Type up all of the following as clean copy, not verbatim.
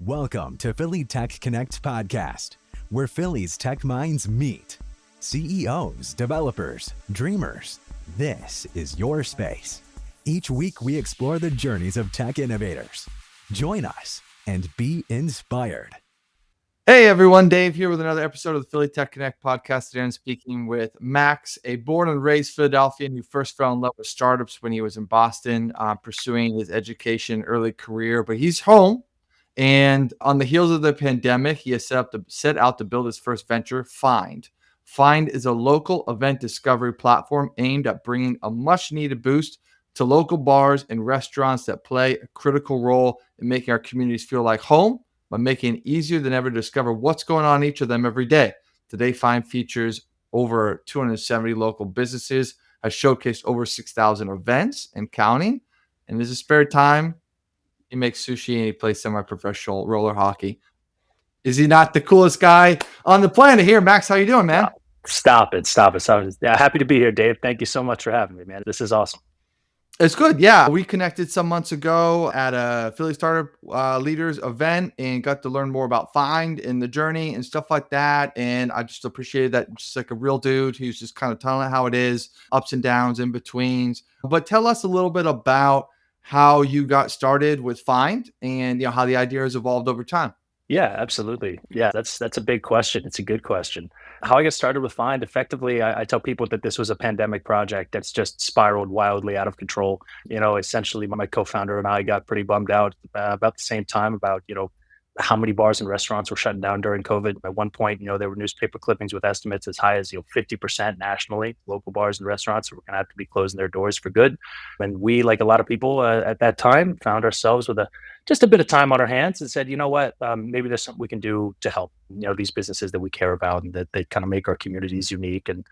Welcome to Philly Tech Connect podcast, where Philly's tech minds meet. CEOs, developers, dreamers. This is your space. Each week, we explore the journeys of tech innovators. Join us and be inspired. Hey everyone, Dave here with another episode of the Philly Tech Connect podcast. Today I'm speaking with Max, a born and raised Philadelphian who first fell in love with startups when he was in Boston, pursuing his education early career. But he's home, and on the heels of the pandemic, he has set out to build his first venture, Fynd. Fynd is a local event discovery platform aimed at bringing a much-needed boost to local bars and restaurants that play a critical role in making our communities feel like home, by making it easier than ever to discover what's going on in each of them every day. Today, Fynd features over 270 local businesses, has showcased over 6,000 events and counting. And in his spare time, he makes sushi and he plays semi-professional roller hockey. Is he not the coolest guy on the planet here? Max, how you doing, man? Stop it. Yeah, happy to be here, Dave. Thank you so much for having me, man. This is awesome. It's good. Yeah. We connected some months ago at a Philly Startup Leaders event and got to learn more about Fynd and the journey and stuff like that. And I just appreciated that. Just like a real dude who's just kind of telling it how it is, ups and downs, in betweens. But tell us a little bit about how you got started with Fynd and how the idea has evolved over time. Yeah, absolutely. Yeah, that's a big question. It's a good question. How I got started with Fynd, effectively, I tell people that this was a pandemic project that's just spiraled wildly out of control. Essentially, my co-founder and I got pretty bummed out about the same time about, how many bars and restaurants were shutting down during COVID. At one point, there were newspaper clippings with estimates as high as 50% nationally, local bars and restaurants were going to have to be closing their doors for good. And we, like a lot of people at that time, found ourselves with just a bit of time on our hands and said, you know what, maybe there's something we can do to help, these businesses that we care about and that they kind of make our communities unique. And,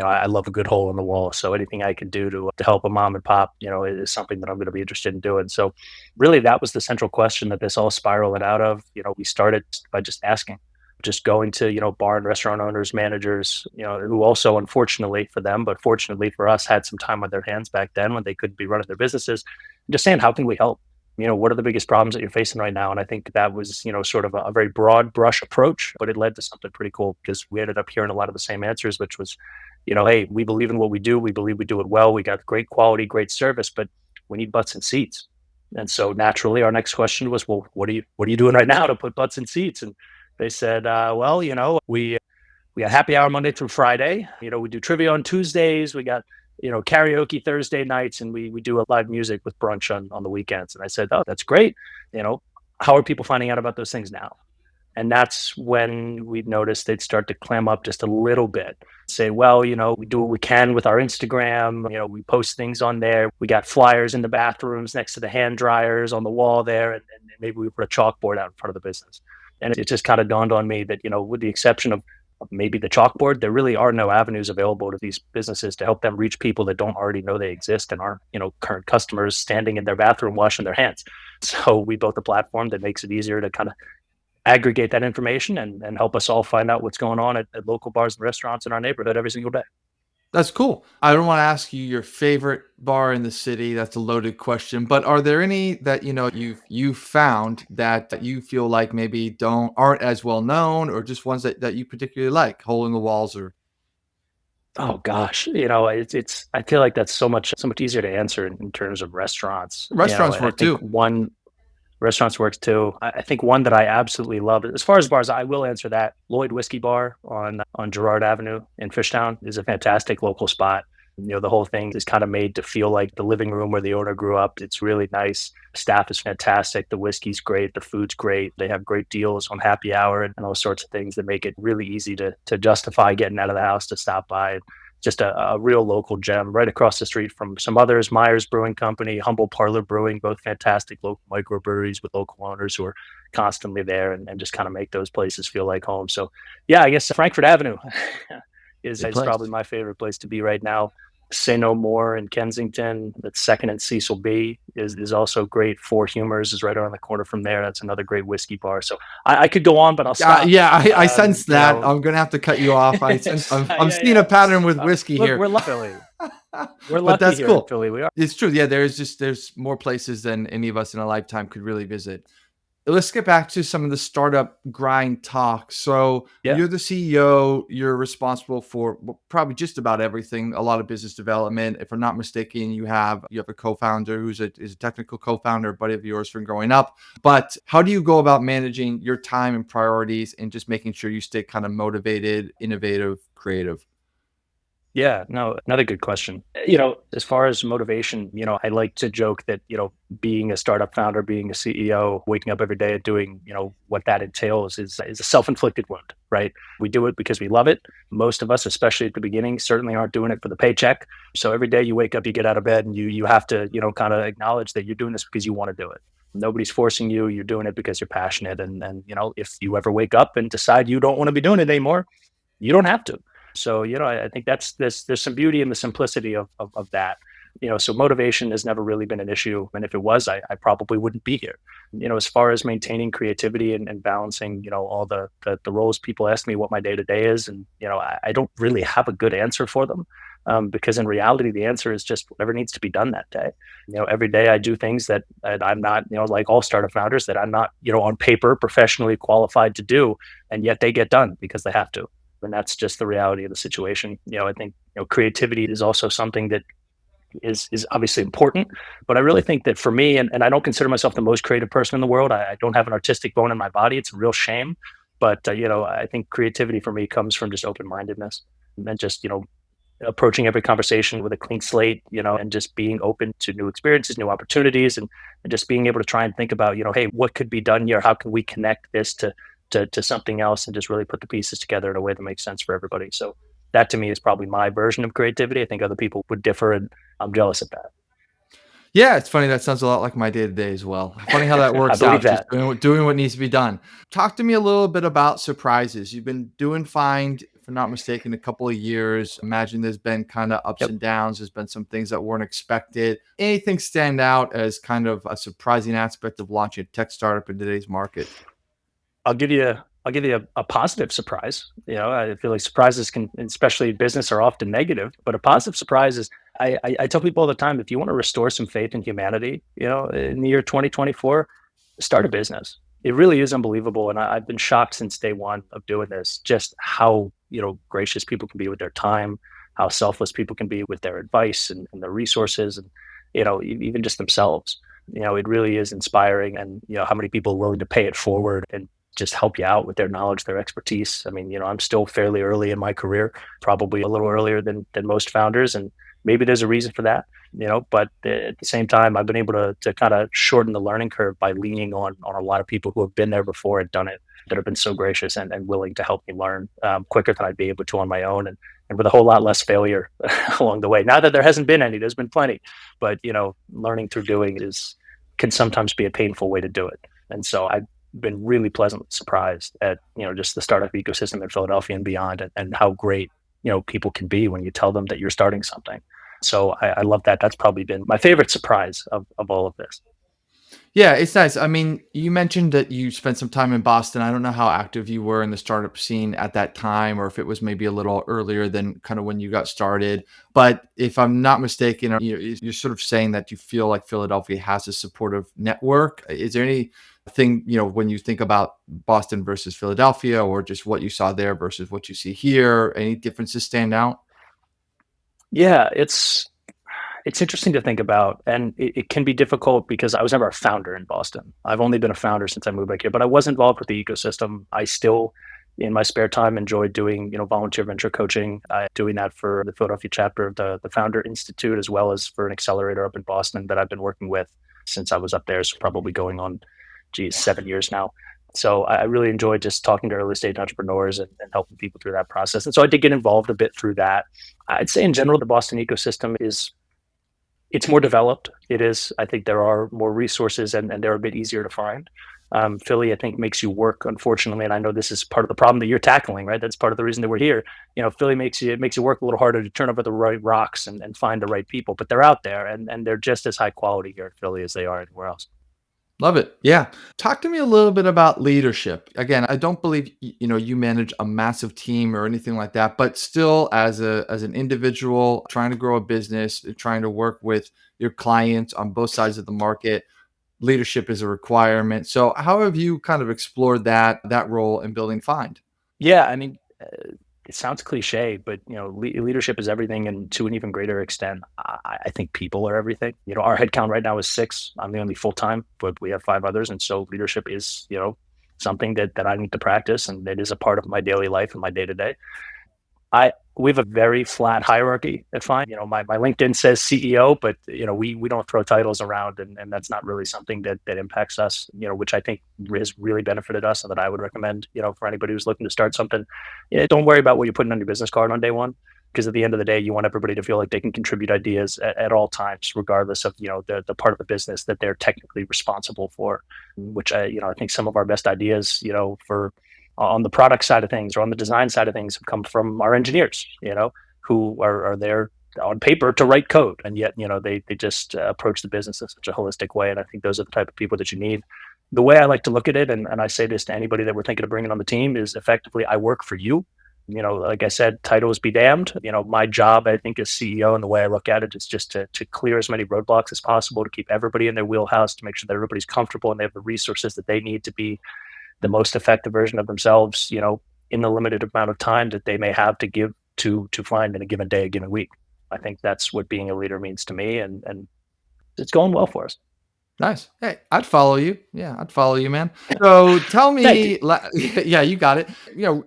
I love a good hole in the wall. So anything I can do to help a mom and pop, is something that I'm going to be interested in doing. So really that was the central question that this all spiraled out of. We started by just asking, just going to, bar and restaurant owners, managers, who also, unfortunately for them, but fortunately for us, had some time on their hands back then when they couldn't be running their businesses, just saying, how can we help? What are the biggest problems that you're facing right now? And I think that was, sort of a very broad brush approach, but it led to something pretty cool because we ended up hearing a lot of the same answers, which was, hey, we believe in what we do. We believe we do it well. We got great quality, great service, but we need butts in seats. And so naturally, our next question was, well, what are you doing right now to put butts in seats? And they said, well, we got happy hour Monday through Friday. We do trivia on Tuesdays. We got karaoke Thursday nights, and we do a live music with brunch on the weekends. And I said, oh, that's great. How are people finding out about those things now? And that's when we noticed they'd start to clam up just a little bit. Say, well, we do what we can with our Instagram. We post things on there. We got flyers in the bathrooms next to the hand dryers on the wall there. And maybe we put a chalkboard out in front of the business. And it just kind of dawned on me that, with the exception of maybe the chalkboard, there really are no avenues available to these businesses to help them reach people that don't already know they exist and aren't, current customers standing in their bathroom washing their hands. So we built a platform that makes it easier to kind of aggregate that information and help us all find out what's going on at local bars and restaurants in our neighborhood every single day. That's cool. I don't want to ask you your favorite bar in the city. That's a loaded question. But are there any that you've found that you feel like maybe aren't as well known, or just ones that you particularly like, hole in the walls or? Oh gosh, it's I feel like that's so much easier to answer in terms of restaurants. Restaurants work too. Restaurants works too. I think one that I absolutely love, as far as bars, I will answer that. Lloyd Whiskey Bar on Girard Avenue in Fishtown is a fantastic local spot. The whole thing is kind of made to feel like the living room where the owner grew up. It's really nice. Staff is fantastic. The whiskey's great. The food's great. They have great deals on happy hour and all sorts of things that make it really easy to justify getting out of the house to stop by. Just a real local gem right across the street from some others. Myers Brewing Company, Humble Parlor Brewing, both fantastic local microbreweries with local owners who are constantly there and just kind of make those places feel like home. So yeah, I guess Frankfurt Avenue is probably my favorite place to be right now. Say No More in Kensington, that's second and Cecil B is also great. Four Humors is right around the corner from there. That's another great whiskey bar. So I could go on, but I'll stop. I sense that. I'm going to have to cut you off. I'm seeing a pattern with whiskey here. We're lucky. We're lucky but that's here cool. in Philly. We are. It's true. Yeah, there's more places than any of us in a lifetime could really visit. let's get back to some of the startup grind talk. So Yeah. you're the CEO, you're responsible for probably just about everything, a lot of business development. If I'm not mistaken, you have a co-founder is a technical co-founder, buddy of yours from growing up. But how do you go about managing your time and priorities and just making sure you stay kind of motivated, innovative, creative? Yeah, no, another good question. As far as motivation, I like to joke that, being a startup founder, being a CEO, waking up every day and doing, what that entails is a self-inflicted wound, right? We do it because we love it. Most of us, especially at the beginning, certainly aren't doing it for the paycheck. So every day you wake up, you get out of bed and you have to, kind of acknowledge that you're doing this because you want to do it. Nobody's forcing you. You're doing it because you're passionate. And if you ever wake up and decide you don't want to be doing it anymore, you don't have to. So, I think there's some beauty in the simplicity of that. So motivation has never really been an issue. And if it was, I probably wouldn't be here. As far as maintaining creativity and balancing, all the roles, people ask me what my day to day is. And, I don't really have a good answer for them. Because in reality, the answer is just whatever needs to be done that day. Every day I do things that I'm not, like all startup founders, that I'm not, on paper professionally qualified to do, and yet they get done because they have to. And that's just the reality of the situation. I think creativity is also something that is obviously important, but I really think that for me, and I don't consider myself the most creative person in the world. I don't have an artistic bone in my body. It's a real shame, but I think creativity for me comes from just open mindedness and just approaching every conversation with a clean slate, and just being open to new experiences, new opportunities, and just being able to try and think about, hey, what could be done here? How can we connect this to something else and just really put the pieces together in a way that makes sense for everybody. So that to me is probably my version of creativity. I think other people would differ, and I'm jealous of that. Yeah, it's funny. That sounds a lot like my day to day as well. Funny how that I works believe out, just that. doing what needs to be done. Talk to me a little bit about surprises. You've been doing Find, if I'm not mistaken, a couple of years. Imagine there's been kind of ups Yep. and downs. There's been some things that weren't expected. Anything stand out as kind of a surprising aspect of launching a tech startup in today's market? I'll give you a positive surprise. I feel like surprises can, especially in business, are often negative, but a positive surprise is I tell people all the time, if you want to restore some faith in humanity, in the year 2024, start a business. It really is unbelievable. And I've been shocked since day one of doing this, just how, gracious people can be with their time, how selfless people can be with their advice and their resources and, even just themselves. It really is inspiring, and, how many people are willing to pay it forward and just help you out with their knowledge, their expertise. I mean, I'm still fairly early in my career, probably a little earlier than most founders, and maybe there's a reason for that. But at the same time, I've been able to kind of shorten the learning curve by leaning on a lot of people who have been there before and done it, that have been so gracious and willing to help me learn quicker than I'd be able to on my own, and with a whole lot less failure along the way. Not that there hasn't been any, there's been plenty, but learning through doing can sometimes be a painful way to do it. And so I've been really pleasantly surprised at just the startup ecosystem in Philadelphia and beyond, and how great people can be when you tell them that you're starting something. So I love that. That's probably been my favorite surprise of all of this. Yeah, it's nice. I mean, you mentioned that you spent some time in Boston. I don't know how active you were in the startup scene at that time, or if it was maybe a little earlier than kind of when you got started. But if I'm not mistaken, you're sort of saying that you feel like Philadelphia has a supportive network. Is there anything, when you think about Boston versus Philadelphia, or just what you saw there versus what you see here, any differences stand out? Yeah, it's interesting to think about, and it can be difficult because I was never a founder in Boston. I've only been a founder since I moved back here, but I was involved with the ecosystem. I still, in my spare time, enjoy doing volunteer venture coaching. I'm doing that for the Philadelphia chapter of the Founder Institute, as well as for an accelerator up in Boston that I've been working with since I was up there. So probably going on, 7 years now. So I really enjoy just talking to early stage entrepreneurs and helping people through that process. And so I did get involved a bit through that. I'd say in general, the Boston ecosystem it's more developed. It is. I think there are more resources, and they're a bit easier to find. Philly, I think, makes you work. Unfortunately, and I know this is part of the problem that you're tackling. Right, that's part of the reason that we're here. Philly makes you work a little harder to turn over the right rocks and find the right people. But they're out there, and they're just as high quality here in Philly as they are anywhere else. Love it. Yeah. Talk to me a little bit about leadership. Again, I don't believe you manage a massive team or anything like that, but still as an individual trying to grow a business, trying to work with your clients on both sides of the market, leadership is a requirement. So how have you kind of explored that role in building Find? Yeah, I mean, it sounds cliche, but leadership is everything, and to an even greater extent, I think people are everything. Our headcount right now is 6. I'm the only full time, but we have 5 others, and so leadership is something that I need to practice, and it is a part of my daily life and my day to day. We have a very flat hierarchy at Find. My LinkedIn says CEO, but we don't throw titles around, and that's not really something that impacts us. Which I think has really benefited us, and that I would recommend. For anybody who's looking to start something, don't worry about what you're putting on your business card on day one, because at the end of the day, you want everybody to feel like they can contribute ideas at all times, regardless of the part of the business that they're technically responsible for. Which I think some of our best ideas, for on the product side of things or on the design side of things have come from our engineers, who are there on paper to write code. And yet, they just approach the business in such a holistic way. And I think those are the type of people that you need. The way I like to look at it, and I say this to anybody that we're thinking of bringing on the team, is effectively, I work for you. Like I said, titles be damned. My job, I think, as CEO, and the way I look at it is just to clear as many roadblocks as possible, to keep everybody in their wheelhouse, to make sure that everybody's comfortable and they have the resources that they need to be the most effective version of themselves, in the limited amount of time that they may have to give to Find in a given day, a given week. I think that's what being a leader means to me, and it's going well for us. Nice. Hey, I'd follow you. Yeah, I'd follow you, man. So tell Thank you. me, yeah, you got it.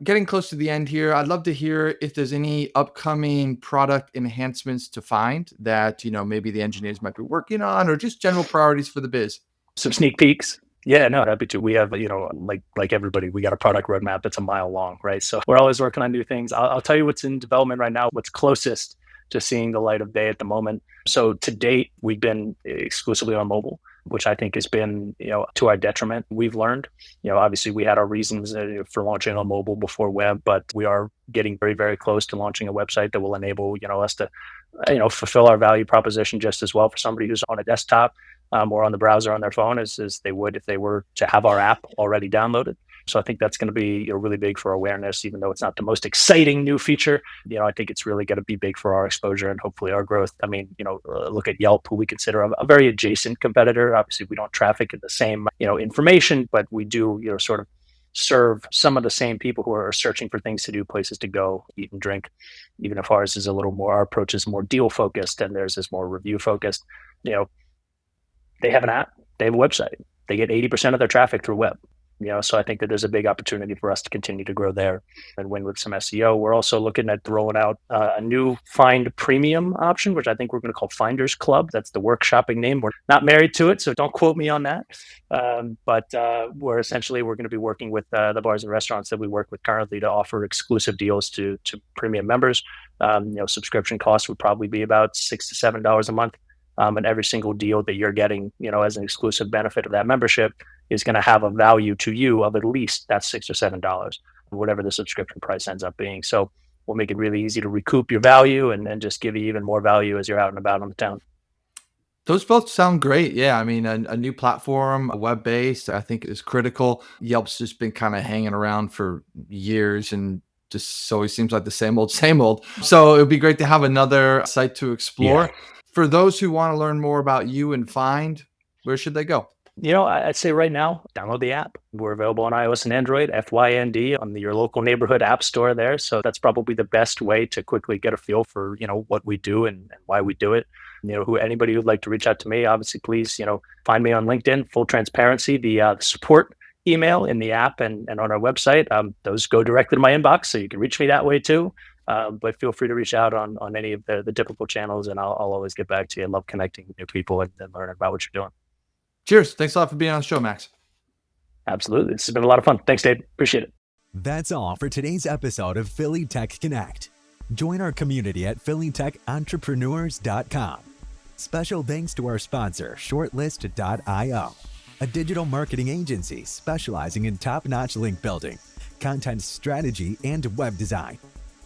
Getting close to the end here, I'd love to hear if there's any upcoming product enhancements to Find that, maybe the engineers might be working on, or just general priorities for the biz. Some sneak peeks. Yeah, no, happy to. We have, like everybody, we got a product roadmap that's a mile long, right? So we're always working on new things. I'll tell you what's in development right now, what's closest to seeing the light of day at the moment. So to date, we've been exclusively on mobile, which I think has been, to our detriment. We've learned, obviously we had our reasons for launching on mobile before web, but we are getting very, very close to launching a website that will enable, us to, fulfill our value proposition just as well for somebody who's on a desktop or on the browser on their phone as they would if they were to have our app already downloaded. So I think that's going to be really big for awareness, even though it's not the most exciting new feature. I think it's really going to be big for our exposure and hopefully our growth. I mean, look at Yelp, who we consider a very adjacent competitor. Obviously, we don't traffic in the same, information, but we do, sort of serve some of the same people who are searching for things to do, places to go, eat and drink. Even if ours is a little more, our approach is more deal focused and theirs is more review focused. They have an app, they have a website, they get 80% of their traffic through web. So I think that there's a big opportunity for us to continue to grow there and win with some SEO. We're also looking at rolling out a new Find Premium option, which I think we're going to call Finders Club. That's the workshopping name. We're not married to it, so don't quote me on that. But we're going to be working with the bars and restaurants that we work with currently to offer exclusive deals to premium members. Subscription costs would probably be about $6 to $7 a month. And every single deal that you're getting, as an exclusive benefit of that membership is going to have a value to you of at least that $6 or $7, whatever the subscription price ends up being. So we'll make it really easy to recoup your value and just give you even more value as you're out and about on the town. Those both sound great. Yeah, I mean, a new platform, web-based, I think is critical. Yelp's just been kind of hanging around for years and just always seems like the same old, same old. So it would be great to have another site to explore. Yeah. For those who want to learn more about you and Find, where should they go? I'd say right now, download the app. We're available on iOS and Android, FYND, on your local neighborhood app store there. So that's probably the best way to quickly get a feel for, what we do and why we do it. Anybody who'd like to reach out to me, obviously, please, find me on LinkedIn, full transparency, the support email in the app and on our website. Those go directly to my inbox, so you can reach me that way too. But feel free to reach out on any of the typical channels, and I'll always get back to you. I love connecting with new people and learning about what you're doing. Cheers. Thanks a lot for being on the show, Max. Absolutely. This has been a lot of fun. Thanks, Dave. Appreciate it. That's all for today's episode of Philly Tech Connect. Join our community at phillytechentrepreneurs.com. Special thanks to our sponsor, shortlist.io, a digital marketing agency specializing in top-notch link building, content strategy, and web design.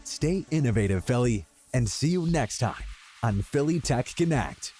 Stay innovative, Philly, and see you next time on Philly Tech Connect.